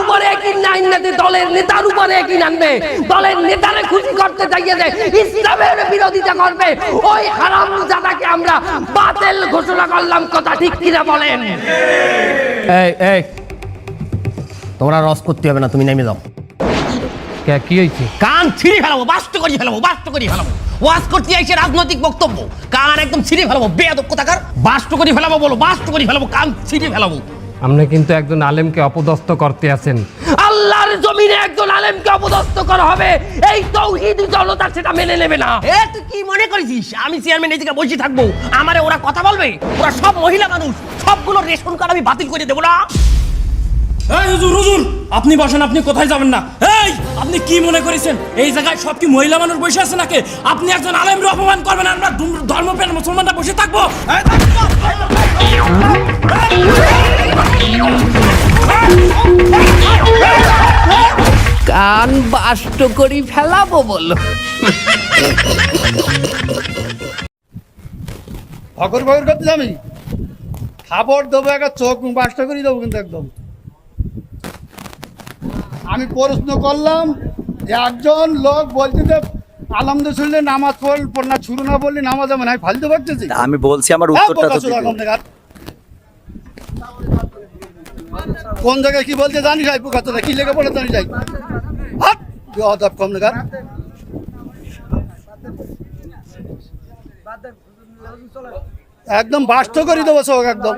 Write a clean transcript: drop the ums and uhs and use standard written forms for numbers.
উপরে একই নাইনাতে দলের নেতার উপরে একই নামবে, দলের নেতারে খুশি করতে চাইয়ে যে ইসলামের বিরোধিতা করবে, ওই হারামজাদাকে আমরা বাতিল ঘোষণা করলাম। কথা ঠিক কিনা বলেন? এই এই তোমরা রস করতে হবে না, তুমি নেমে যাও। কি হয়েছে? কান ছিঁড়ে ফেলাবো, বাস্ত করে ফেলাবো, বাস্ত করে ফেলাবো। ওয়াজ করতে আইছে রাজনৈতিক বক্তব্য, কান একদম ছিঁড়ে ফেলাবো। বেয়াদব কোথাকার, বাস্ত করে ফেলাবো বলো, বাস্ত করে ফেলাবো, কান ছিঁড়ে ফেলাবো। আপনি কিন্তু একজন আলেমকে অপদস্থ করতে আছেন। আল্লাহর জমিনে একজন আলেমকে অপদস্থ করা হবে, এই তাওহীদি জনতা সেটা মেনে নেবে না। এ তুই কি মনে করেছিস আমি চেয়ারম্যান এদিকে বসে থাকবো, আমারে ওরা কথা বলবে? ওরা সব মহিলা মানুষ, সবগুলো রেশন কার্ড আমি বাতিল করে দেবো না। এই হুজুর, হুজুর আপনি বসেন, আপনি কোথায় যাবেন না? এই আপনি কি মনে করেছেন এই জায়গায় সব কি মহিলা মানুষ বসে আছে নাকি? আপনি একজন আলেমকে অপমান করবেন, আমরা ধর্মপ্রাণ মুসলমানরা বসে থাকবো? কান বাষ্ট করি ফেলাবো বলো। ফকর ফকর করতে যাবি, খাবার দেবো, একটা চোখ বাসটা করে দেবো কিন্তু একদম। আমি প্রশ্ন করলাম, একজন লোক বলছে যে আলহামদুলিল্লাহ নামাজ পড়না শুরু না বললে নামাজ আমি নাই ফালতু ভাবতেছি। আমি বলছি আমার উত্তরটা তো দিতে। কোন জায়গায় কি বলতে জানিস? আই পোকাতটা কি লেগে পড়ে জানিস? আই হাট অদাব কম নাগার। একদম বাস্ত করে দেবো চোখ একদম।